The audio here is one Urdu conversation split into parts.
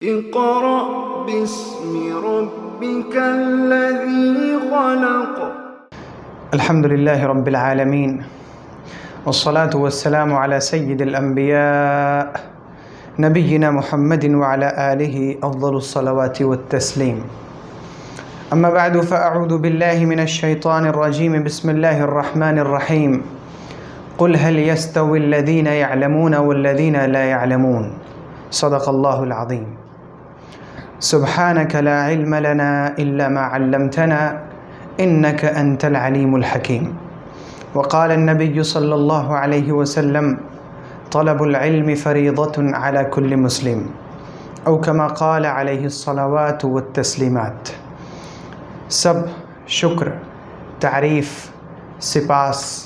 اقرأ باسم ربك الذي خلق. الحمد لله رب العالمين والصلاة والسلام على سيد الأنبياء نبينا محمد وعلى آله أفضل الصلوات والتسليم. أما بعد فأعوذ بالله من الشيطان الرجيم. بسم الله الرحمن الرحيم. قل هل يستوي الذين يعلمون والذين لا يعلمون. صدق الله العظيم. سبحانك لا علم لنا إلا ما علمتنا إنك أنت العليم الحكيم. وقال النبي صلى الله عليه وسلم طلب العلم فريضة على كل مسلم أو كما قال عليه الصلوات والتسليمات. سب شکر، تعریف، سپاس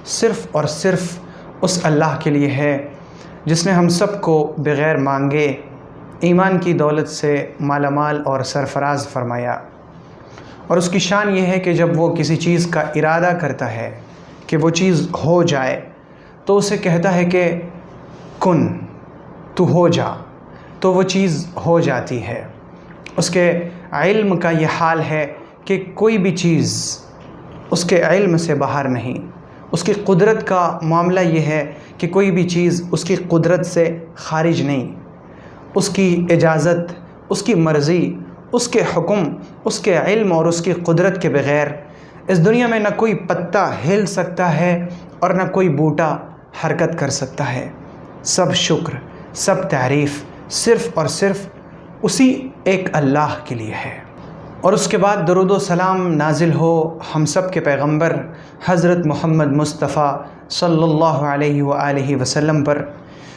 صرف اور صرف اس اللہ کے لیے ہے جس نے ہم سب کو بغیر مانگے ایمان کی دولت سے مالا مال اور سرفراز فرمایا، اور اس کی شان یہ ہے کہ جب وہ کسی چیز کا ارادہ کرتا ہے کہ وہ چیز ہو جائے تو اسے کہتا ہے کہ کن، تو ہو جا، تو وہ چیز ہو جاتی ہے۔ اس کے علم کا یہ حال ہے کہ کوئی بھی چیز اس کے علم سے باہر نہیں۔ اس کی قدرت کا معاملہ یہ ہے کہ کوئی بھی چیز اس کی قدرت سے خارج نہیں۔ اس کی اجازت، اس کی مرضی، اس کے حکم، اس کے علم اور اس کی قدرت کے بغیر اس دنیا میں نہ کوئی پتا ہل سکتا ہے اور نہ کوئی بوٹا حرکت کر سکتا ہے۔ سب شکر، سب تعریف صرف اور صرف اسی ایک اللہ کے لیے ہے۔ اور اس کے بعد درود و سلام نازل ہو ہم سب کے پیغمبر حضرت محمد مصطفیٰ صلی اللہ علیہ وآلہ وسلم پر،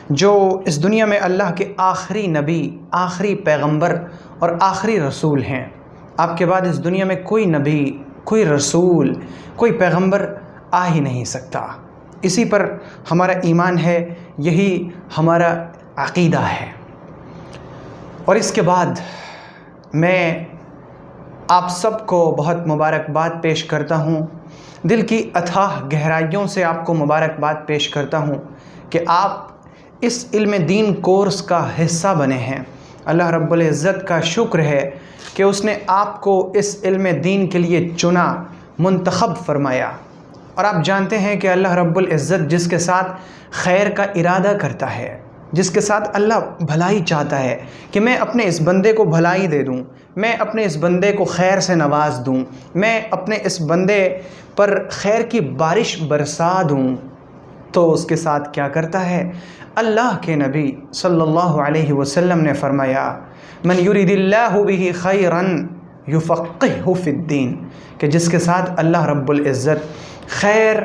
جو اس دنیا میں اللہ کے آخری نبی، آخری پیغمبر اور آخری رسول ہیں۔ آپ کے بعد اس دنیا میں کوئی نبی، کوئی رسول، کوئی پیغمبر آ ہی نہیں سکتا۔ اسی پر ہمارا ایمان ہے، یہی ہمارا عقیدہ ہے۔ اور اس کے بعد میں آپ سب کو بہت مبارکباد پیش کرتا ہوں، دل کی اتھاہ گہرائیوں سے آپ کو مبارکباد پیش کرتا ہوں کہ آپ اس علم دین کورس کا حصہ بنے ہیں۔ اللہ رب العزت کا شکر ہے کہ اس نے آپ کو اس علم دین کے لیے چنا، منتخب فرمایا۔ اور آپ جانتے ہیں کہ اللہ رب العزت جس کے ساتھ خیر کا ارادہ کرتا ہے، جس کے ساتھ اللہ بھلائی چاہتا ہے کہ میں اپنے اس بندے کو بھلائی دے دوں، میں اپنے اس بندے کو خیر سے نواز دوں، میں اپنے اس بندے پر خیر کی بارش برسا دوں، تو اس کے ساتھ کیا کرتا ہے؟ اللہ کے نبی صلی اللہ علیہ وسلم نے فرمایا من یرید اللہ بہ خیرا یفقہہ فی الدین، کہ جس کے ساتھ اللہ رب العزت خیر،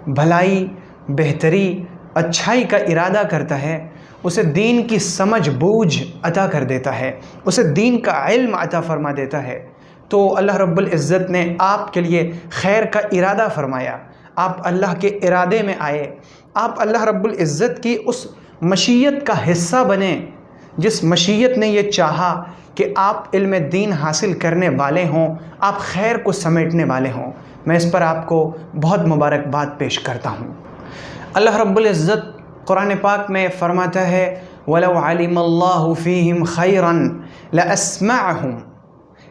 بھلائی، بہتری، اچھائی کا ارادہ کرتا ہے، اسے دین کی سمجھ بوجھ عطا کر دیتا ہے، اسے دین کا علم عطا فرما دیتا ہے۔ تو اللہ رب العزت نے آپ کے لیے خیر کا ارادہ فرمایا، آپ اللہ کے ارادے میں آئے، آپ اللہ رب العزت کی اس مشیت کا حصہ بنے جس مشیت نے یہ چاہا کہ آپ علم دین حاصل کرنے والے ہوں، آپ خیر کو سمیٹنے والے ہوں۔ میں اس پر آپ کو بہت مبارکباد پیش کرتا ہوں۔ اللہ رب العزت قرآن پاک میں فرماتا ہے وَلَوْ عَلِمَ اللَّهُ فِيهِمْ خَيْرًا لَأَسْمَعَهُمْ،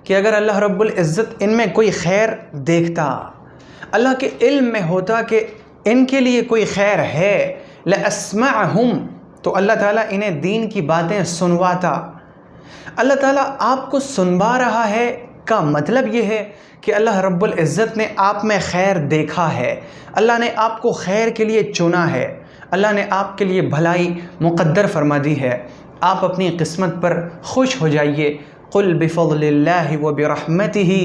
کہ اگر اللہ رب العزت ان میں کوئی خیر دیکھتا، اللہ کے علم میں ہوتا کہ ان کے لیے کوئی خیر ہے، لَأَسْمَعَهُمْ، تو اللہ تعالیٰ انہیں دین کی باتیں سنواتا۔ اللہ تعالیٰ آپ کو سنوا رہا ہے کا مطلب یہ ہے کہ اللہ رب العزت نے آپ میں خیر دیکھا ہے، اللہ نے آپ کو خیر کے لیے چنا ہے، اللہ نے آپ کے لیے بھلائی مقدر فرما دی ہے۔ آپ اپنی قسمت پر خوش ہو جائیے۔ قل بفضل اللہ وبرحمتہ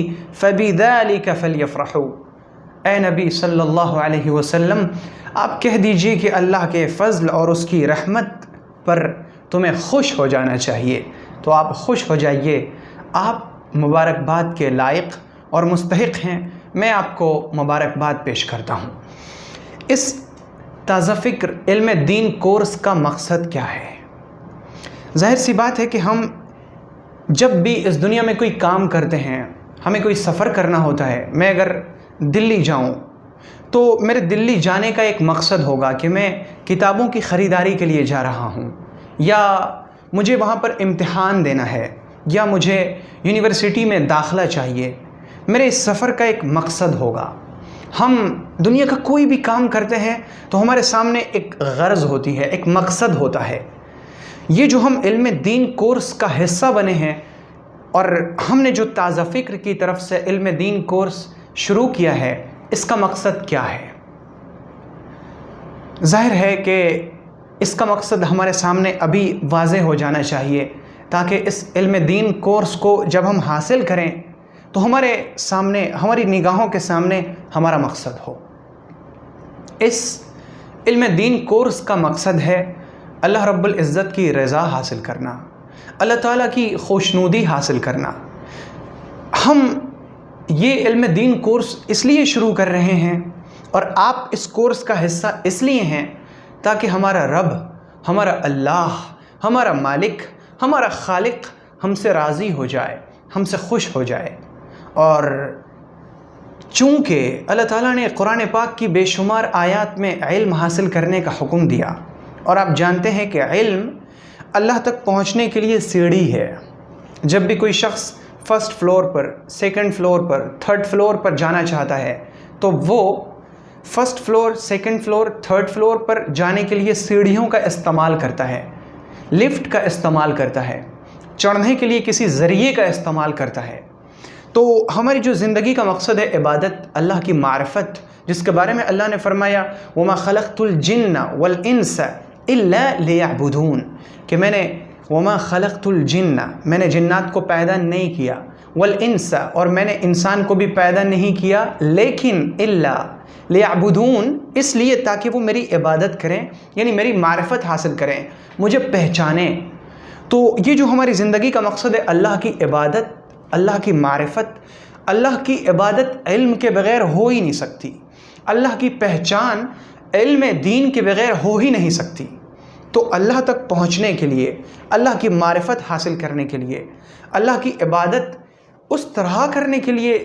فبذلک فلیفرحوا، اے نبی صلی اللہ علیہ وسلم آپ کہہ دیجئے کہ اللہ کے فضل اور اس کی رحمت پر تمہیں خوش ہو جانا چاہیے، تو آپ خوش ہو جائیے۔ آپ مبارکباد کے لائق اور مستحق ہیں، میں آپ کو مبارکباد پیش کرتا ہوں۔ اس تازہ فکر علم دین کورس کا مقصد کیا ہے؟ ظاہر سی بات ہے کہ ہم جب بھی اس دنیا میں کوئی کام کرتے ہیں، ہمیں کوئی سفر کرنا ہوتا ہے۔ میں اگر دلی جاؤں تو میرے دلی جانے کا ایک مقصد ہوگا کہ میں کتابوں کی خریداری کے لیے جا رہا ہوں، یا مجھے وہاں پر امتحان دینا ہے یا مجھے یونیورسٹی میں داخلہ چاہیے، میرے اس سفر کا ایک مقصد ہوگا۔ ہم دنیا کا کوئی بھی کام کرتے ہیں تو ہمارے سامنے ایک غرض ہوتی ہے، ایک مقصد ہوتا ہے۔ یہ جو ہم علم دین کورس کا حصہ بنے ہیں اور ہم نے جو تازہ فکر کی طرف سے علم دین کورس شروع کیا ہے، اس کا مقصد کیا ہے؟ ظاہر ہے کہ اس کا مقصد ہمارے سامنے ابھی واضح ہو جانا چاہیے، تاکہ اس علم دین کورس کو جب ہم حاصل کریں تو ہمارے سامنے، ہماری نگاہوں کے سامنے ہمارا مقصد ہو۔ اس علم دین کورس کا مقصد ہے اللہ رب العزت کی رضا حاصل کرنا، اللہ تعالیٰ کی خوشنودی حاصل کرنا۔ ہم یہ علم دین کورس اس لیے شروع کر رہے ہیں اور آپ اس کورس کا حصہ اس لیے ہیں تاکہ ہمارا رب، ہمارا اللہ، ہمارا مالک، ہمارا خالق ہم سے راضی ہو جائے، ہم سے خوش ہو جائے۔ اور چونکہ اللہ تعالیٰ نے قرآن پاک کی بے شمار آیات میں علم حاصل کرنے کا حکم دیا، اور آپ جانتے ہیں کہ علم اللہ تک پہنچنے کے لیے سیڑھی ہے۔ جب بھی کوئی شخص فرسٹ فلور پر، سیکنڈ فلور پر، تھرڈ فلور پر جانا چاہتا ہے تو وہ first floor, second floor, third floor پر جانے کے لیے سیڑھیوں کا استعمال کرتا ہے، لفٹ کا استعمال کرتا ہے، چڑھنے کے لیے کسی ذریعے کا استعمال کرتا ہے۔ تو ہماری جو زندگی کا مقصد ہے عبادت، اللہ کی معرفت، جس کے بارے میں اللہ نے فرمایا وَمَا خَلَقْتُ الْجِنَّ وَالْإِنسَ إِلَّا لِيَعْبُدُونَ، کہ میں نے وَمَا خَلَقْتُ الْجِنَّ، میں نے جنات کو پیدا نہیں کیا، وَالْإِنسَ، اور میں نے انسان کو بھی پیدا نہیں کیا، لیکن إِلَّا لِيَعْبُدُونَ، اس لیے تاکہ وہ میری عبادت کریں، یعنی میری معرفت حاصل کریں، مجھے پہچانیں۔ تو یہ جو ہماری زندگی کا مقصد ہے، اللہ کی عبادت، اللہ کی معرفت، اللہ کی عبادت علم کے بغیر ہو ہی نہیں سکتی، اللہ کی پہچان علم دین کے بغیر ہو ہی نہیں سکتی۔ تو اللہ تک پہنچنے کے لیے، اللہ کی معرفت حاصل کرنے کے لیے، اللہ کی عبادت اس طرح کرنے کے لیے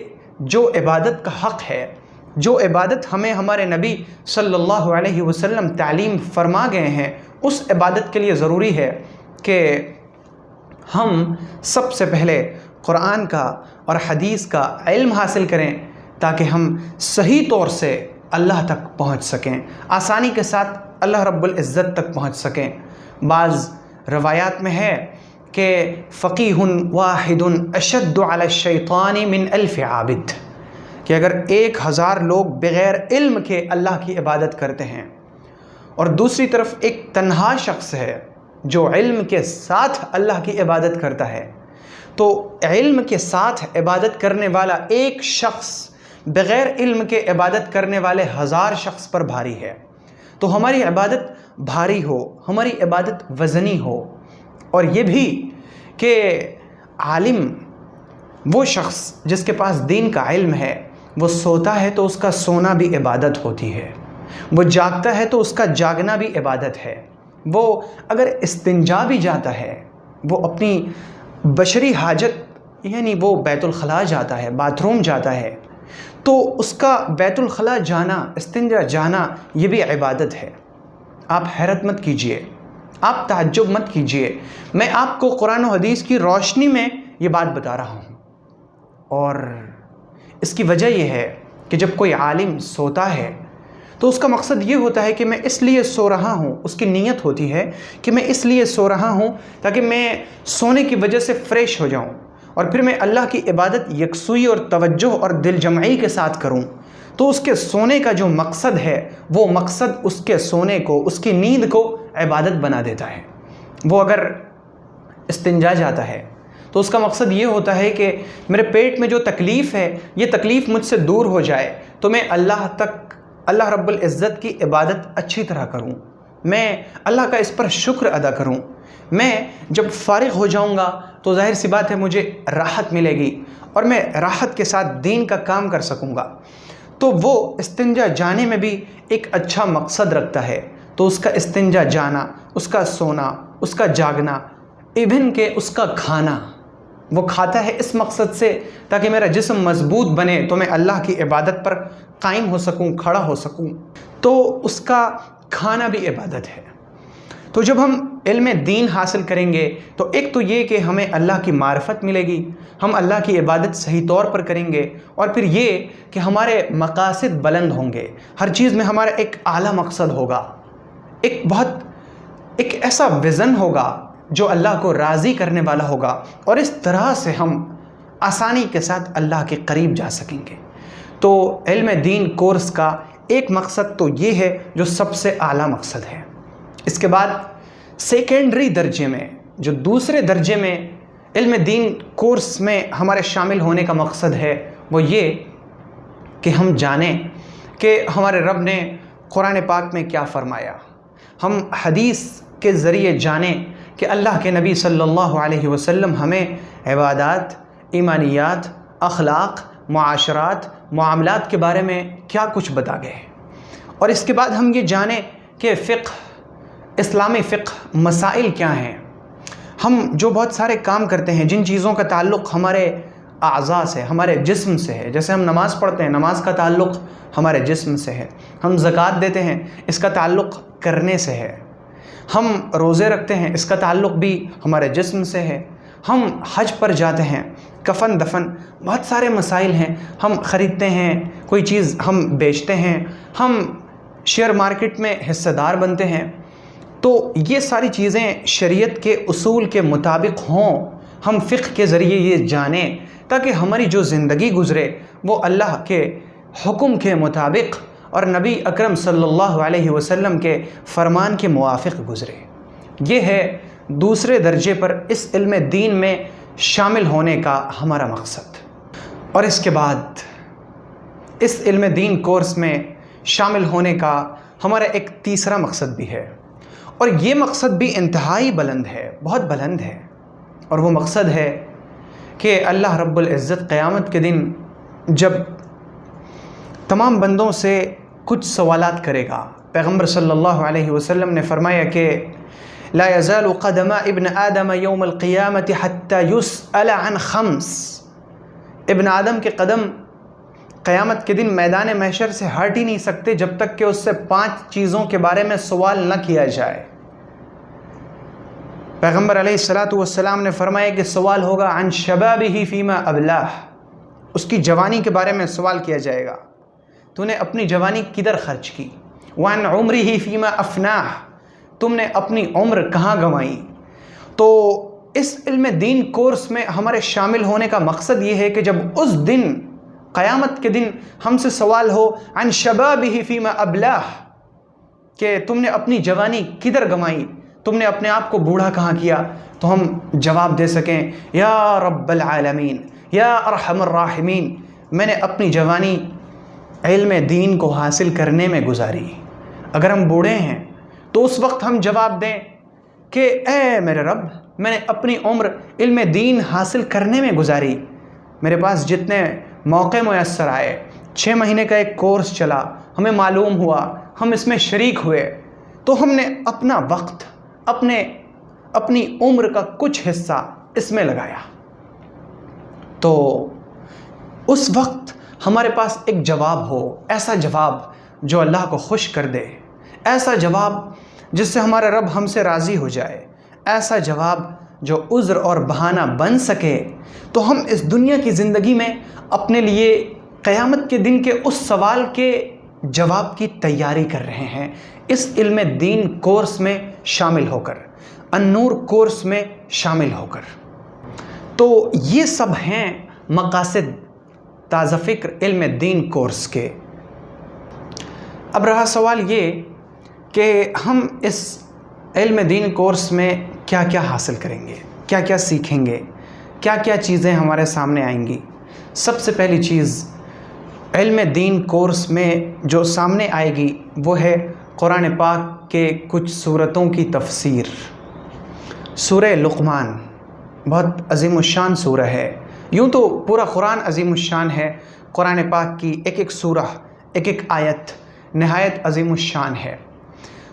جو عبادت کا حق ہے، جو عبادت ہمیں ہمارے نبی صلی اللہ علیہ وسلم تعلیم فرما گئے ہیں، اس عبادت کے لیے ضروری ہے کہ ہم سب سے پہلے قرآن کا اور حدیث کا علم حاصل کریں، تاکہ ہم صحیح طور سے اللہ تک پہنچ سکیں، آسانی کے ساتھ اللہ رب العزت تک پہنچ سکیں۔ بعض روایات میں ہے کہ فقیہ واحد اشد علی الشیطان من 1000 عابد، کہ اگر 1000 لوگ بغیر علم کے اللہ کی عبادت کرتے ہیں اور دوسری طرف ایک تنہا شخص ہے جو علم کے ساتھ اللہ کی عبادت کرتا ہے، تو علم کے ساتھ عبادت کرنے والا ایک شخص بغیر علم کے عبادت کرنے والے 1000 شخص پر بھاری ہے۔ تو ہماری عبادت بھاری ہو، ہماری عبادت وزنی ہو، اور یہ بھی کہ عالم وہ شخص جس کے پاس دین کا علم ہے، وہ سوتا ہے تو اس کا سونا بھی عبادت ہوتی ہے، وہ جاگتا ہے تو اس کا جاگنا بھی عبادت ہے، وہ اگر استنجا بھی جاتا ہے، وہ اپنی بشری حاجت، یعنی وہ بیت الخلاء جاتا ہے، باتھ روم جاتا ہے، تو اس کا بیت الخلاء جانا، استنجا جانا، یہ بھی عبادت ہے۔ آپ حیرت مت کیجئے، آپ تعجب مت کیجئے، میں آپ کو قرآن و حدیث کی روشنی میں یہ بات بتا رہا ہوں، اور اس کی وجہ یہ ہے کہ جب کوئی عالم سوتا ہے تو اس کا مقصد یہ ہوتا ہے کہ میں اس لیے سو رہا ہوں، اس کی نیت ہوتی ہے کہ میں اس لیے سو رہا ہوں تاکہ میں سونے کی وجہ سے فریش ہو جاؤں، اور پھر میں اللہ کی عبادت یکسوئی اور توجہ اور دل جمعی کے ساتھ کروں۔ تو اس کے سونے کا جو مقصد ہے، وہ مقصد اس کے سونے کو، اس کی نیند کو عبادت بنا دیتا ہے۔ وہ اگر استنجا جاتا ہے تو اس کا مقصد یہ ہوتا ہے کہ میرے پیٹ میں جو تکلیف ہے، یہ تکلیف مجھ سے دور ہو جائے، تو میں اللہ رب العزت کی عبادت اچھی طرح کروں، میں اللہ کا اس پر شکر ادا کروں۔ میں جب فارغ ہو جاؤں گا تو ظاہر سی بات ہے مجھے راحت ملے گی، اور میں راحت کے ساتھ دین کا کام کر سکوں گا۔ تو وہ استنجا جانے میں بھی ایک اچھا مقصد رکھتا ہے، تو اس کا استنجا جانا، اس کا سونا، اس کا جاگنا، ایون کہ اس کا کھانا، وہ کھاتا ہے اس مقصد سے تاکہ میرا جسم مضبوط بنے، تو میں اللہ کی عبادت پر قائم ہو سکوں، کھڑا ہو سکوں، تو اس کا کھانا بھی عبادت ہے۔ تو جب ہم علم دین حاصل کریں گے تو ایک تو یہ کہ ہمیں اللہ کی معرفت ملے گی، ہم اللہ کی عبادت صحیح طور پر کریں گے، اور پھر یہ کہ ہمارے مقاصد بلند ہوں گے، ہر چیز میں ہمارا ایک اعلیٰ مقصد ہوگا، ایک ایسا ویژن ہوگا جو اللہ کو راضی کرنے والا ہوگا، اور اس طرح سے ہم آسانی کے ساتھ اللہ کے قریب جا سکیں گے۔ تو علم دین کورس کا ایک مقصد تو یہ ہے جو سب سے اعلیٰ مقصد ہے۔ اس کے بعد سیکنڈری درجے میں، جو دوسرے درجے میں علم دین کورس میں ہمارے شامل ہونے کا مقصد ہے، وہ یہ کہ ہم جانیں کہ ہمارے رب نے قرآن پاک میں کیا فرمایا، ہم حدیث کے ذریعے جانیں کہ اللہ کے نبی صلی اللہ علیہ وسلم ہمیں عبادات، ایمانیات، اخلاق، معاشرات، معاملات کے بارے میں کیا کچھ بتا گئے، اور اس کے بعد ہم یہ جانیں کہ فقہ، اسلامی فقہ مسائل کیا ہیں۔ ہم جو بہت سارے کام کرتے ہیں، جن چیزوں کا تعلق ہمارے اعضاء سے، ہمارے جسم سے ہے، جیسے ہم نماز پڑھتے ہیں، نماز کا تعلق ہمارے جسم سے ہے، ہم زکوٰۃ دیتے ہیں، اس کا تعلق کرنے سے ہے، ہم روزے رکھتے ہیں، اس کا تعلق بھی ہمارے جسم سے ہے، ہم حج پر جاتے ہیں، کفن دفن، بہت سارے مسائل ہیں، ہم خریدتے ہیں کوئی چیز، ہم بیچتے ہیں، ہم شیئر مارکیٹ میں حصہ دار بنتے ہیں۔ تو یہ ساری چیزیں شریعت کے اصول کے مطابق ہوں، ہم فقہ کے ذریعے یہ جانیں تاکہ ہماری جو زندگی گزرے وہ اللہ کے حکم کے مطابق اور نبی اکرم صلی اللہ علیہ وسلم کے فرمان کے موافق گزرے۔ یہ ہے دوسرے درجے پر اس علم دین میں شامل ہونے کا ہمارا مقصد۔ اور اس کے بعد اس علم دین کورس میں شامل ہونے کا ہمارا ایک تیسرا مقصد بھی ہے، اور یہ مقصد بھی انتہائی بلند ہے، بہت بلند ہے، اور وہ مقصد ہے کہ اللہ رب العزت قیامت کے دن جب تمام بندوں سے کچھ سوالات کرے گا، پیغمبر صلی اللہ علیہ وسلم نے فرمایا کہ لا يزال قدم ابن آدم یوم القیامت حتی یسأل عن خمس، ابن آدم کے قدم قیامت کے دن میدان محشر سے ہٹ ہی نہیں سکتے جب تک کہ اس سے 5 چیزوں کے بارے میں سوال نہ کیا جائے۔ پیغمبر علیہ السلام نے فرمایا کہ سوال ہوگا عن شبابہ فیما ابلاہ، اس کی جوانی کے بارے میں سوال کیا جائے گا، تو نے اپنی جوانی کدھر خرچ کی، وعن عمرہ فیما افناہ، تم نے اپنی عمر کہاں گنوائی۔ تو اس علم دین کورس میں ہمارے شامل ہونے کا مقصد یہ ہے کہ جب اس دن قیامت کے دن ہم سے سوال ہو عن شبابہ فیما ابلاہ، کہ تم نے اپنی جوانی کدھر گنوائی، تم نے اپنے آپ کو بوڑھا کہاں کیا، تو ہم جواب دے سکیں یا رب العالمین یا ارحم الراحمین، میں نے اپنی جوانی علم دین کو حاصل کرنے میں گزاری۔ اگر ہم بوڑھے ہیں تو اس وقت ہم جواب دیں کہ اے میرے رب، میں نے اپنی عمر علم دین حاصل کرنے میں گزاری، میرے پاس جتنے موقع میسر آئے، 6 مہینے کا ایک کورس چلا، ہمیں معلوم ہوا، ہم اس میں شریک ہوئے، تو ہم نے اپنا وقت، اپنی عمر کا کچھ حصہ اس میں لگایا۔ تو اس وقت ہمارے پاس ایک جواب ہو، ایسا جواب جو اللہ کو خوش کر دے، ایسا جواب جس سے ہمارا رب ہم سے راضی ہو جائے، ایسا جواب جو عذر اور بہانہ بن سکے، تو ہم اس دنیا کی زندگی میں اپنے لیے قیامت کے دن کے اس سوال کے جواب کی تیاری کر رہے ہیں، اس علم دین کورس میں شامل ہو کر، النور کورس میں شامل ہو کر۔ تو یہ سب ہیں مقاصد تازہ فکر علم دین کورس کے۔ اب رہا سوال یہ کہ ہم اس علم دین کورس میں کیا کیا حاصل کریں گے، کیا کیا سیکھیں گے، کیا کیا چیزیں ہمارے سامنے آئیں گی۔ سب سے پہلی چیز علم دین کورس میں جو سامنے آئے گی وہ ہے قرآن پاک کے کچھ سورتوں کی تفسیر۔ سورہ لقمان بہت عظیم الشان سورہ ہے، یوں تو پورا قرآن عظیم الشان ہے، قرآن پاک کی ایک ایک سورہ، ایک ایک آیت نہایت عظیم الشان ہے۔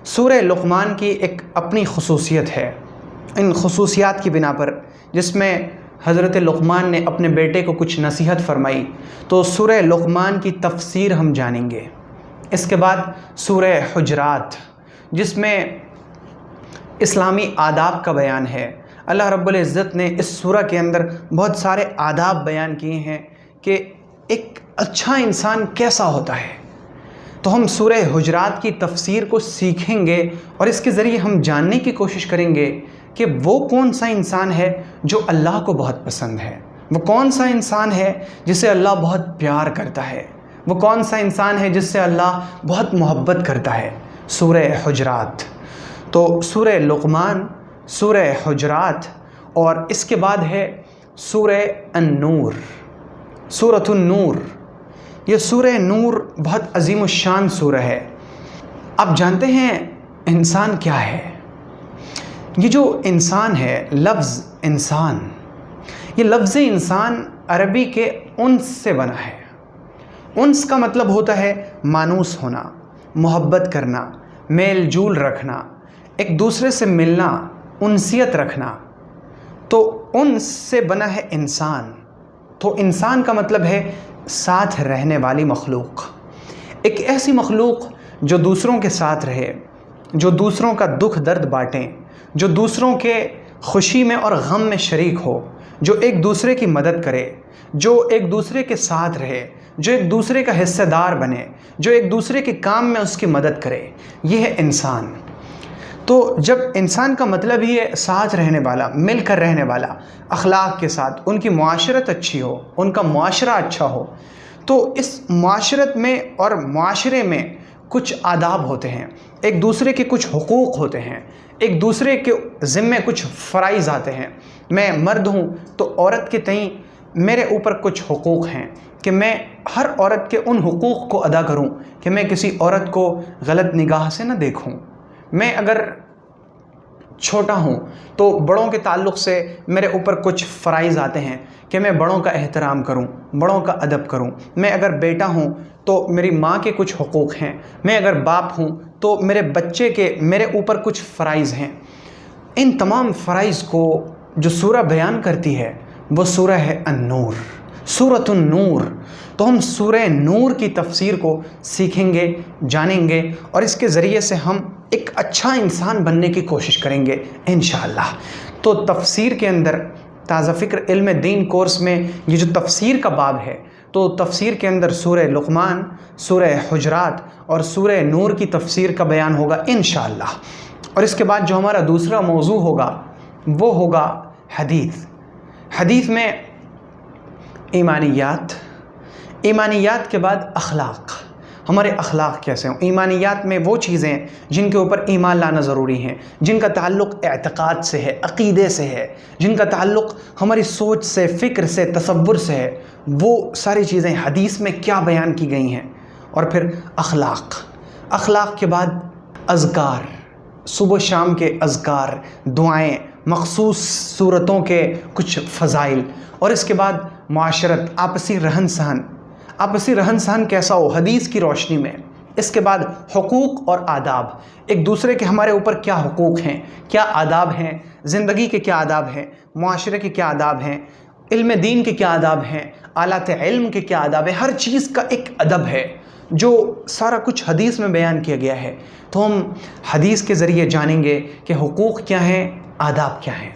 سورہ لقمان کی ایک اپنی خصوصیت ہے، ان خصوصیات کی بنا پر جس میں حضرت لقمان نے اپنے بیٹے کو کچھ نصیحت فرمائی، تو سورہ لقمان کی تفسیر ہم جانیں گے۔ اس کے بعد سورہ حجرات، جس میں اسلامی آداب کا بیان ہے۔ اللہ رب العزت نے اس سورہ کے اندر بہت سارے آداب بیان کیے ہیں کہ ایک اچھا انسان کیسا ہوتا ہے۔ تو ہم سورہ حجرات کی تفسیر کو سیکھیں گے اور اس کے ذریعے ہم جاننے کی کوشش کریں گے کہ وہ کون سا انسان ہے جو اللہ کو بہت پسند ہے، وہ کون سا انسان ہے جسے اللہ بہت پیار کرتا ہے، وہ کون سا انسان ہے جس سے اللہ بہت محبت کرتا ہے۔ سورہ حجرات، تو سورہ لقمان، سورہ حجرات، اور اس کے بعد ہے سورہ النور، سورۃ النور۔ یہ سورہ نور بہت عظیم الشان سورہ ہے۔ آپ جانتے ہیں انسان کیا ہے؟ یہ جو انسان ہے، لفظ انسان، یہ لفظ انسان عربی کے انس سے بنا ہے۔ انس کا مطلب ہوتا ہے مانوس ہونا، محبت کرنا، میل جول رکھنا، ایک دوسرے سے ملنا، انسیت رکھنا۔ تو انس سے بنا ہے انسان۔ تو انسان کا مطلب ہے ساتھ رہنے والی مخلوق، ایک ایسی مخلوق جو دوسروں کے ساتھ رہے، جو دوسروں کا دکھ درد بانٹیں، جو دوسروں کے خوشی میں اور غم میں شریک ہو، جو ایک دوسرے کی مدد کرے، جو ایک دوسرے کے ساتھ رہے، جو ایک دوسرے کا حصہ دار بنے، جو ایک دوسرے کے کام میں اس کی مدد کرے، یہ ہے انسان۔ تو جب انسان کا مطلب ہی ہے ساتھ رہنے والا، مل کر رہنے والا، اخلاق کے ساتھ ان کی معاشرت اچھی ہو، ان کا معاشرہ اچھا ہو، تو اس معاشرت میں اور معاشرے میں کچھ آداب ہوتے ہیں، ایک دوسرے کے کچھ حقوق ہوتے ہیں، ایک دوسرے کے ذمے کچھ فرائض آتے ہیں۔ میں مرد ہوں تو عورت کے تئیں میرے اوپر کچھ حقوق ہیں کہ میں ہر عورت کے ان حقوق کو ادا کروں کہ میں کسی عورت کو غلط نگاہ سے نہ دیکھوں۔ میں اگر چھوٹا ہوں تو بڑوں کے تعلق سے میرے اوپر کچھ فرائض آتے ہیں کہ میں بڑوں کا احترام کروں، بڑوں کا ادب کروں۔ میں اگر بیٹا ہوں تو میری ماں کے کچھ حقوق ہیں، میں اگر باپ ہوں تو میرے بچے کے میرے اوپر کچھ فرائض ہیں۔ ان تمام فرائض کو جو سورہ بیان کرتی ہے وہ سورہ ہے النور، سورۃ النور۔ تو ہم سورہ نور کی تفسیر کو سیکھیں گے، جانیں گے، اور اس کے ذریعے سے ہم ایک اچھا انسان بننے کی کوشش کریں گے انشاءاللہ۔ تو تفسیر کے اندر تازہ فکر علم دین کورس میں یہ جو تفسیر کا باب ہے، تو تفسیر کے اندر سورہ لقمان، سورہ حجرات اور سورہ نور کی تفسیر کا بیان ہوگا انشاءاللہ۔ اور اس کے بعد جو ہمارا دوسرا موضوع ہوگا وہ ہوگا حدیث۔ حدیث میں ایمانیات، ایمانیات کے بعد اخلاق، ہمارے اخلاق کیسے ہوں۔ ایمانیات میں وہ چیزیں جن کے اوپر ایمان لانا ضروری ہیں، جن کا تعلق اعتقاد سے ہے، عقیدے سے ہے، جن کا تعلق ہماری سوچ سے، فکر سے، تصور سے ہے، وہ ساری چیزیں حدیث میں کیا بیان کی گئی ہیں۔ اور پھر اخلاق، اخلاق کے بعد اذکار، صبح شام کے اذکار، دعائیں، مخصوص صورتوں کے کچھ فضائل، اور اس کے بعد معاشرت، آپسی رہن سہن، آپسی رہن سہن کیسا ہو حدیث کی روشنی میں۔ اس کے بعد حقوق اور آداب، ایک دوسرے کے ہمارے اوپر کیا حقوق ہیں، کیا آداب ہیں، زندگی کے کیا آداب ہیں، معاشرے کے کیا آداب ہیں، علم دین کے کیا آداب ہیں، آلات علم کے کیا آداب ہیں۔ ہر چیز کا ایک ادب ہے جو سارا کچھ حدیث میں بیان کیا گیا ہے۔ تو ہم حدیث کے ذریعے جانیں گے کہ حقوق کیا ہیں، آداب کیا ہیں۔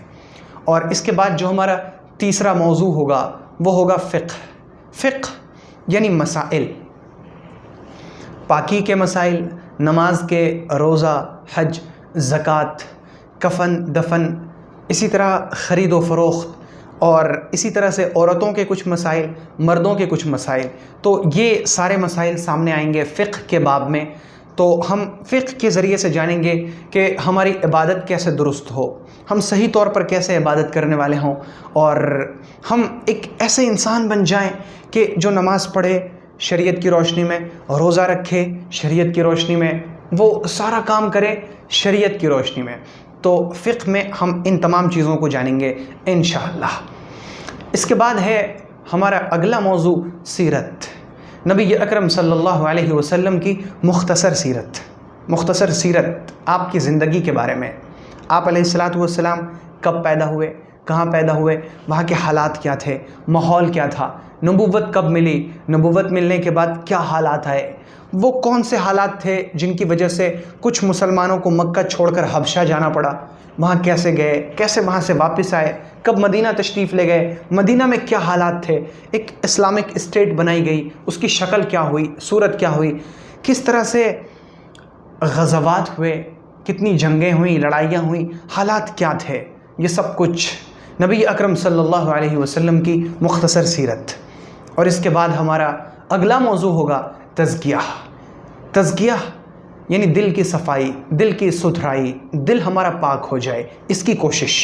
اور اس کے بعد جو ہمارا تیسرا موضوع ہوگا وہ ہوگا فقہ۔ فقہ یعنی مسائل، پاکی کے مسائل، نماز کے، روزہ، حج، زکوٰۃ، کفن دفن، اسی طرح خرید و فروخت، اور اسی طرح سے عورتوں کے کچھ مسائل، مردوں کے کچھ مسائل۔ تو یہ سارے مسائل سامنے آئیں گے فقہ کے باب میں۔ تو ہم فقہ کے ذریعے سے جانیں گے کہ ہماری عبادت کیسے درست ہو، ہم صحیح طور پر کیسے عبادت کرنے والے ہوں، اور ہم ایک ایسے انسان بن جائیں کہ جو نماز پڑھے شریعت کی روشنی میں، روزہ رکھے شریعت کی روشنی میں، وہ سارا کام کرے شریعت کی روشنی میں۔ تو فقہ میں ہم ان تمام چیزوں کو جانیں گے انشاءاللہ۔ اس کے بعد ہے ہمارا اگلا موضوع سیرت، نبی اکرم صلی اللہ علیہ وسلم کی مختصر سیرت، مختصر سیرت آپ کی زندگی کے بارے میں۔ آپ علیہ الصلاۃ والسلام کب پیدا ہوئے، کہاں پیدا ہوئے، وہاں کے حالات کیا تھے، ماحول کیا تھا، نبوت کب ملی، نبوت ملنے کے بعد کیا حالات آئے، وہ کون سے حالات تھے جن کی وجہ سے کچھ مسلمانوں کو مکہ چھوڑ کر حبشہ جانا پڑا، وہاں کیسے گئے، کیسے وہاں سے واپس آئے، کب مدینہ تشریف لے گئے، مدینہ میں کیا حالات تھے، ایک اسلامک اسٹیٹ بنائی گئی، اس کی شکل کیا ہوئی، صورت کیا ہوئی، کس طرح سے غزوات ہوئے، کتنی جنگیں ہوئیں، لڑائیاں ہوئیں، حالات کیا تھے، یہ سب کچھ نبی اکرم صلی اللہ علیہ وسلم کی مختصر سیرت۔ اور اس کے بعد ہمارا اگلا موضوع ہوگا تزکیہ۔ تزکیہ یعنی دل کی صفائی، دل کی ستھرائی، دل ہمارا پاک ہو جائے، اس کی کوشش۔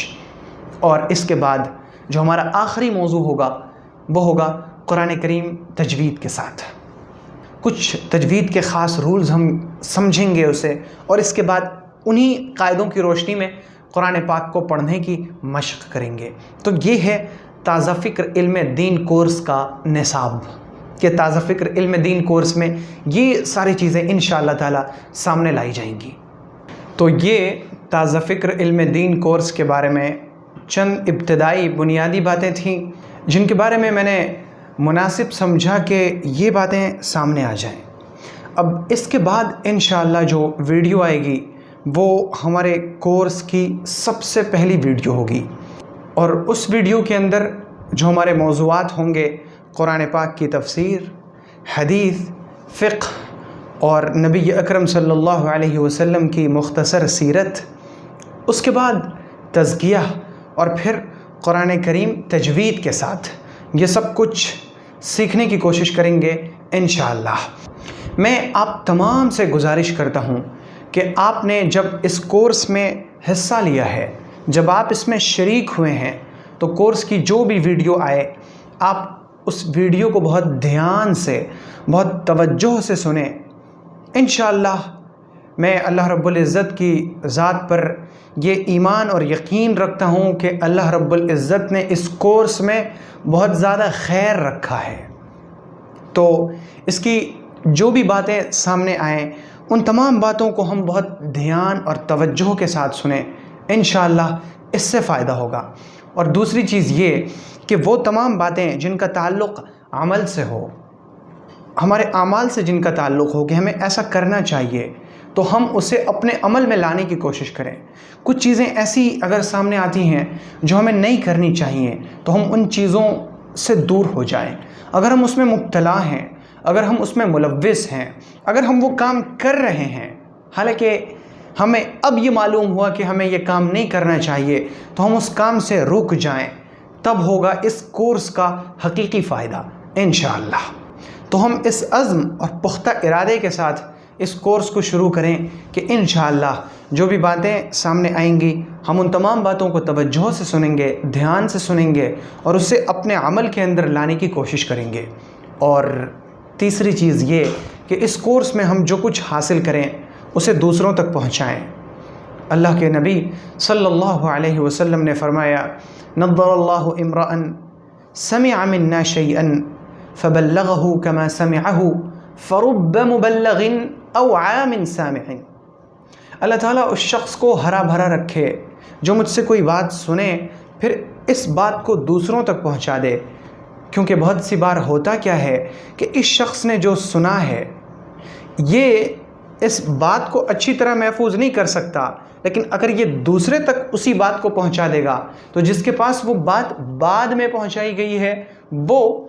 اور اس کے بعد جو ہمارا آخری موضوع ہوگا وہ ہوگا قرآن کریم تجوید کے ساتھ۔ کچھ تجوید کے خاص رولز ہم سمجھیں گے اسے، اور اس کے بعد انہی قاعدوں کی روشنی میں قرآن پاک کو پڑھنے کی مشق کریں گے۔ تو یہ ہے تازہ فکر علم دین کورس کا نصاب، کہ تازہ فکر علم دین کورس میں یہ ساری چیزیں انشاءاللہ تعالی سامنے لائی جائیں گی۔ تو یہ تازہ فکر علم دین کورس کے بارے میں چند ابتدائی بنیادی باتیں تھیں جن کے بارے میں نے مناسب سمجھا کہ یہ باتیں سامنے آ جائیں۔ اب اس کے بعد انشاءاللہ جو ویڈیو آئے گی وہ ہمارے کورس کی سب سے پہلی ویڈیو ہوگی، اور اس ویڈیو کے اندر جو ہمارے موضوعات ہوں گے قرآن پاک کی تفسیر، حدیث، فقہ اور نبی اکرم صلی اللہ علیہ وسلم کی مختصر سیرت، اس کے بعد تزکیہ، اور پھر قرآن کریم تجوید کے ساتھ یہ سب کچھ سیکھنے کی کوشش کریں گے انشاءاللہ۔ میں آپ تمام سے گزارش کرتا ہوں کہ آپ نے جب اس کورس میں حصہ لیا ہے، جب آپ اس میں شریک ہوئے ہیں، تو کورس کی جو بھی ویڈیو آئے آپ اس ویڈیو کو بہت دھیان سے، بہت توجہ سے سنیں۔ انشاءاللہ میں اللہ رب العزت کی ذات پر یہ ایمان اور یقین رکھتا ہوں کہ اللہ رب العزت نے اس کورس میں بہت زیادہ خیر رکھا ہے۔ تو اس کی جو بھی باتیں سامنے آئیں ان تمام باتوں کو ہم بہت دھیان اور توجہ کے ساتھ سنیں، انشاءاللہ اس سے فائدہ ہوگا۔ اور دوسری چیز یہ کہ وہ تمام باتیں جن کا تعلق عمل سے ہو، ہمارے اعمال سے جن کا تعلق ہو کہ ہمیں ایسا کرنا چاہیے، تو ہم اسے اپنے عمل میں لانے کی کوشش کریں۔ کچھ چیزیں ایسی اگر سامنے آتی ہیں جو ہمیں نہیں کرنی چاہیے تو ہم ان چیزوں سے دور ہو جائیں۔ اگر ہم اس میں مبتلا ہیں، اگر ہم اس میں ملوث ہیں، اگر ہم وہ کام کر رہے ہیں حالانکہ ہمیں اب یہ معلوم ہوا کہ ہمیں یہ کام نہیں کرنا چاہیے، تو ہم اس کام سے رک جائیں، تب ہوگا اس کورس کا حقیقی فائدہ انشاءاللہ۔ تو ہم اس عزم اور پختہ ارادے کے ساتھ اس کورس کو شروع کریں کہ انشاءاللہ جو بھی باتیں سامنے آئیں گی ہم ان تمام باتوں کو توجہ سے سنیں گے، دھیان سے سنیں گے، اور اسے اپنے عمل کے اندر لانے کی کوشش کریں گے۔ اور تیسری چیز یہ کہ اس کورس میں ہم جو کچھ حاصل کریں اسے دوسروں تک پہنچائیں۔ اللہ کے نبی صلی اللہ علیہ وسلم نے فرمایا، نضر اللہ امرأ سمع منا شیئا فبلغه كما سمعه فرب مبلغ او عام سامع۔ اللہ تعالیٰ اس شخص کو ہرا بھرا رکھے جو مجھ سے کوئی بات سنے پھر اس بات کو دوسروں تک پہنچا دے، کیونکہ بہت سی بار ہوتا کیا ہے کہ اس شخص نے جو سنا ہے یہ اس بات کو اچھی طرح محفوظ نہیں کر سکتا، لیکن اگر یہ دوسرے تک اسی بات کو پہنچا دے گا تو جس کے پاس وہ بات بعد میں پہنچائی گئی ہے وہ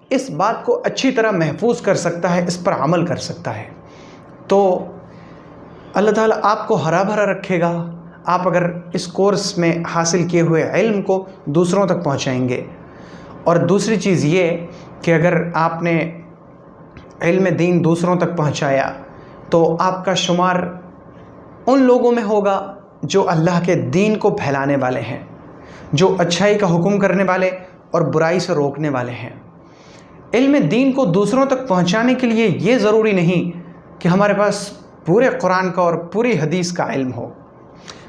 اس بات کو اچھی طرح محفوظ کر سکتا ہے، اس پر عمل کر سکتا ہے۔ تو اللہ تعالیٰ آپ کو ہرا بھرا رکھے گا آپ اگر اس کورس میں حاصل کیے ہوئے علم کو دوسروں تک پہنچائیں گے۔ اور دوسری چیز یہ کہ اگر آپ نے علم دین دوسروں تک پہنچایا تو آپ کا شمار ان لوگوں میں ہوگا جو اللہ کے دین کو پھیلانے والے ہیں، جو اچھائی کا حکم کرنے والے اور برائی سے روکنے والے ہیں۔ علم دین کو دوسروں تک پہنچانے کے لیے یہ ضروری نہیں کہ ہمارے پاس پورے قرآن کا اور پوری حدیث کا علم ہو،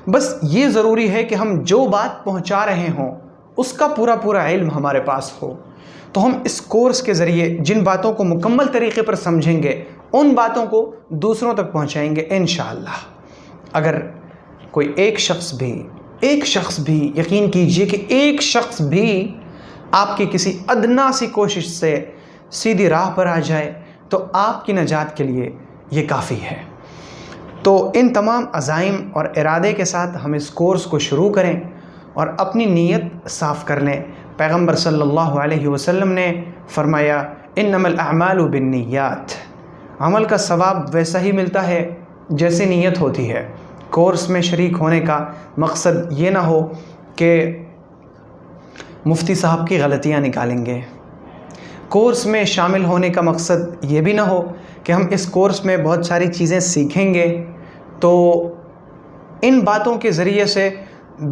بس یہ ضروری ہے کہ ہم جو بات پہنچا رہے ہوں اس کا پورا پورا علم ہمارے پاس ہو۔ تو ہم اس کورس کے ذریعے جن باتوں کو مکمل طریقے پر سمجھیں گے ان باتوں کو دوسروں تک پہنچائیں گے انشاءاللہ۔ اگر کوئی ایک شخص بھی یقین کیجئے کہ ایک شخص بھی آپ کی کسی ادنا سی کوشش سے سیدھی راہ پر آ جائے تو آپ کی نجات کے لیے یہ کافی ہے۔ تو ان تمام عزائم اور ارادے کے ساتھ ہم اس کورس کو شروع کریں اور اپنی نیت صاف کر لیں۔ پیغمبر صلی اللہ علیہ وسلم نے فرمایا انما الاعمال بالنیات، عمل کا ثواب ویسا ہی ملتا ہے جیسے نیت ہوتی ہے۔ کورس میں شریک ہونے کا مقصد یہ نہ ہو کہ مفتی صاحب کی غلطیاں نکالیں گے، کورس میں شامل ہونے کا مقصد یہ بھی نہ ہو کہ ہم اس کورس میں بہت ساری چیزیں سیکھیں گے تو ان باتوں کے ذریعے سے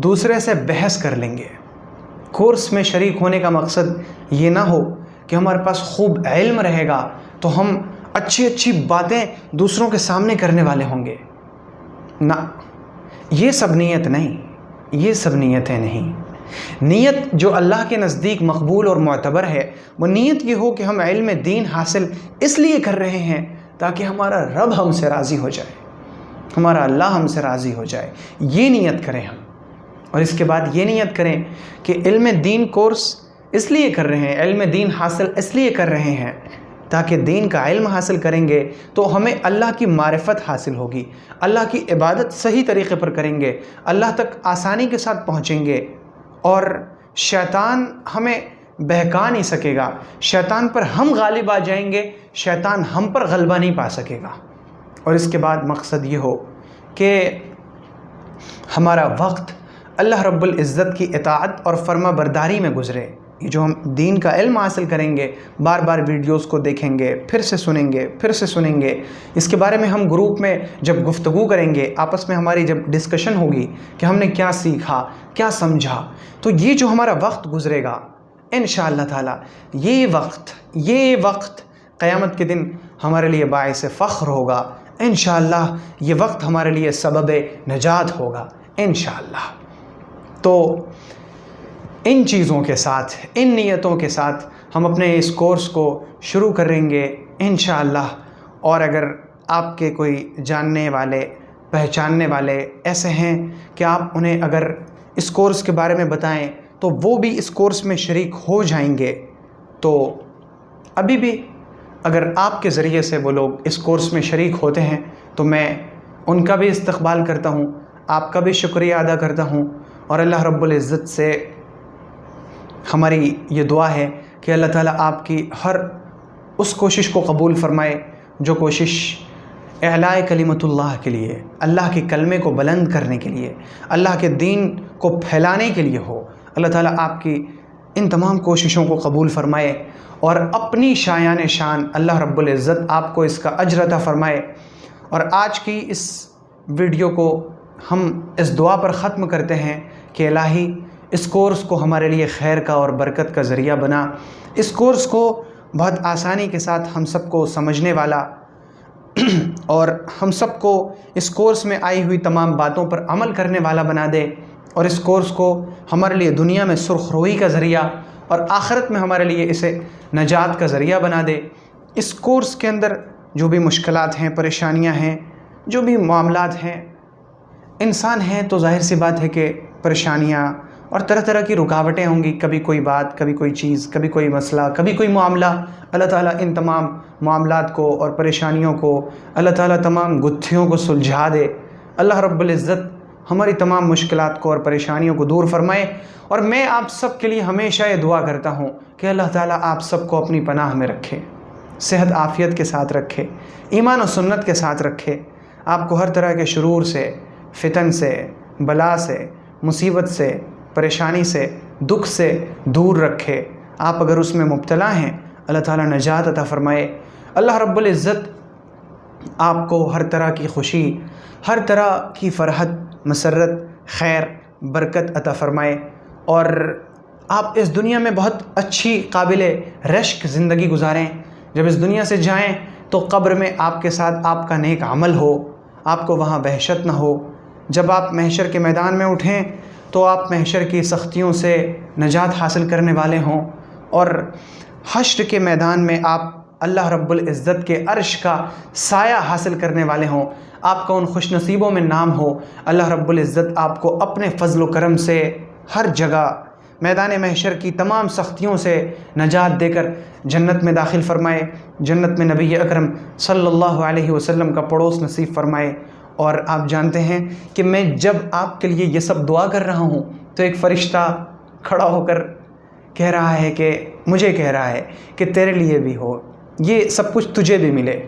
دوسرے سے بحث کر لیں گے۔ کورس میں شریک ہونے کا مقصد یہ نہ ہو کہ ہمارے پاس خوب علم رہے گا تو ہم اچھی باتیں دوسروں کے سامنے کرنے والے ہوں گے۔ نہ، یہ سب نیت نہیں، یہ سب نیتیں نہیں۔ نیت جو اللہ کے نزدیک مقبول اور معتبر ہے وہ نیت یہ ہو کہ ہم علم دین حاصل اس لیے کر رہے ہیں تاکہ ہمارا رب ہم سے راضی ہو جائے، ہمارا اللہ ہم سے راضی ہو جائے، یہ نیت کریں ہم۔ اور اس کے بعد یہ نیت کریں کہ علم دین کورس اس لیے کر رہے ہیں، علم دین حاصل اس لیے کر رہے ہیں تاکہ دین کا علم حاصل کریں گے تو ہمیں اللہ کی معرفت حاصل ہوگی، اللہ کی عبادت صحیح طریقے پر کریں گے، اللہ تک آسانی کے ساتھ پہنچیں گے اور شیطان ہمیں بہکا نہیں سکے گا، شیطان پر ہم غالب آ جائیں گے، شیطان ہم پر غلبہ نہیں پا سکے گا۔ اور اس کے بعد مقصد یہ ہو کہ ہمارا وقت اللہ رب العزت کی اطاعت اور فرما برداری میں گزرے۔ یہ جو ہم دین کا علم حاصل کریں گے، بار بار ویڈیوز کو دیکھیں گے، پھر سے سنیں گے، اس کے بارے میں ہم گروپ میں جب گفتگو کریں گے، آپس میں ہماری جب ڈسکشن ہوگی کہ ہم نے کیا سیکھا، کیا سمجھا، تو یہ جو ہمارا وقت گزرے گا انشاءاللہ تعالی یہ وقت قیامت کے دن ہمارے لیے باعث فخر ہوگا، انشاءاللہ یہ وقت ہمارے لیے سبب نجات ہوگا انشاءاللہ۔ تو ان چیزوں کے ساتھ، ان نیتوں کے ساتھ ہم اپنے اس کورس کو شروع کریں گے انشاءاللہ۔ اور اگر آپ کے کوئی جاننے والے، پہچاننے والے ایسے ہیں کہ آپ انہیں اگر اس کورس کے بارے میں بتائیں تو وہ بھی اس کورس میں شریک ہو جائیں گے، تو ابھی بھی اگر آپ کے ذریعے سے وہ لوگ اس کورس میں شریک ہوتے ہیں تو میں ان کا بھی استقبال کرتا ہوں، آپ کا بھی شکریہ ادا کرتا ہوں، اور اللہ رب العزت سے ہماری یہ دعا ہے کہ اللہ تعالیٰ آپ کی ہر اس کوشش کو قبول فرمائے جو کوشش اعلاء کلمت اللہ کے لیے، اللہ کے کلمے کو بلند کرنے کے لیے، اللہ کے دین کو پھیلانے کے لیے ہو۔ اللہ تعالیٰ آپ کی ان تمام کوششوں کو قبول فرمائے اور اپنی شایان شان اللہ رب العزت آپ کو اس کا اجر عطا فرمائے۔ اور آج کی اس ویڈیو کو ہم اس دعا پر ختم کرتے ہیں کہ الہی اس کورس کو ہمارے لیے خیر کا اور برکت کا ذریعہ بنا، اس کورس کو بہت آسانی کے ساتھ ہم سب کو سمجھنے والا اور ہم سب کو اس کورس میں آئی ہوئی تمام باتوں پر عمل کرنے والا بنا دے، اور اس کورس کو ہمارے لیے دنیا میں سرخ روئی کا ذریعہ اور آخرت میں ہمارے لیے اسے نجات کا ذریعہ بنا دے۔ اس کورس کے اندر جو بھی مشکلات ہیں، پریشانیاں ہیں، جو بھی معاملات ہیں، انسان ہیں تو ظاہر سی بات ہے کہ پریشانیاں اور طرح طرح کی رکاوٹیں ہوں گی، کبھی کوئی بات، کبھی کوئی چیز، کبھی کوئی مسئلہ، کبھی کوئی معاملہ۔ اللہ تعالیٰ ان تمام معاملات کو اور پریشانیوں کو، اللہ تعالیٰ تمام گتھیوں کو سلجھا دے۔ اللہ رب العزت ہماری تمام مشکلات کو اور پریشانیوں کو دور فرمائے۔ اور میں آپ سب کے لیے ہمیشہ یہ دعا کرتا ہوں کہ اللہ تعالیٰ آپ سب کو اپنی پناہ میں رکھے، صحت عافیت کے ساتھ رکھے، ایمان و سنت کے ساتھ رکھے، آپ کو ہر طرح کے شرور سے، فتن سے، بلا سے، مصیبت سے، پریشانی سے، دکھ سے دور رکھے۔ آپ اگر اس میں مبتلا ہیں اللہ تعالیٰ نجات عطا فرمائے۔ اللہ رب العزت آپ کو ہر طرح کی خوشی، ہر طرح کی فرحت، مسرت، خیر، برکت عطا فرمائے، اور آپ اس دنیا میں بہت اچھی قابل رشک زندگی گزاریں۔ جب اس دنیا سے جائیں تو قبر میں آپ کے ساتھ آپ کا نیک عمل ہو، آپ کو وہاں وحشت نہ ہو۔ جب آپ محشر کے میدان میں اٹھیں تو آپ محشر کی سختیوں سے نجات حاصل کرنے والے ہوں، اور حشر کے میدان میں آپ اللہ رب العزت کے عرش کا سایہ حاصل کرنے والے ہوں، آپ کا ان خوش نصیبوں میں نام ہو۔ اللہ رب العزت آپ کو اپنے فضل و کرم سے ہر جگہ میدان محشر کی تمام سختیوں سے نجات دے کر جنت میں داخل فرمائے، جنت میں نبی اکرم صلی اللہ علیہ وسلم کا پڑوس نصیب فرمائے، اور آپ جانتے ہیں کہ میں جب آپ کے لیے یہ سب دعا کر رہا ہوں تو ایک فرشتہ کھڑا ہو کر کہہ رہا ہے کہ مجھے کہہ رہا ہے کہ تیرے لیے بھی ہو، یہ سب کچھ تجھے بھی ملے،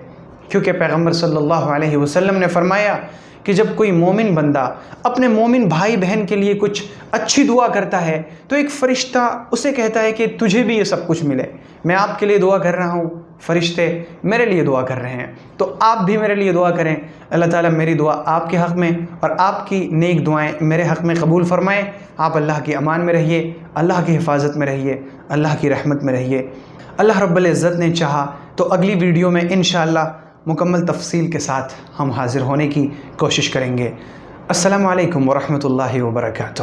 کیونکہ پیغمبر صلی اللہ علیہ وسلم نے فرمایا کہ جب کوئی مومن بندہ اپنے مومن بھائی بہن کے لیے کچھ اچھی دعا کرتا ہے تو ایک فرشتہ اسے کہتا ہے کہ تجھے بھی یہ سب کچھ ملے۔ میں آپ کے لیے دعا کر رہا ہوں، فرشتے میرے لیے دعا کر رہے ہیں، تو آپ بھی میرے لیے دعا کریں۔ اللہ تعالیٰ میری دعا آپ کے حق میں اور آپ کی نیک دعائیں میرے حق میں قبول فرمائیں۔ آپ اللہ کی امان میں رہیے، اللہ کی حفاظت میں رہیے، اللہ کی رحمت میں رہیے۔ اللہ رب العزت نے چاہا تو اگلی ویڈیو میں انشاءاللہ مکمل تفصیل کے ساتھ ہم حاضر ہونے کی کوشش کریں گے۔ السلام علیکم ورحمۃ اللہ وبرکاتہ۔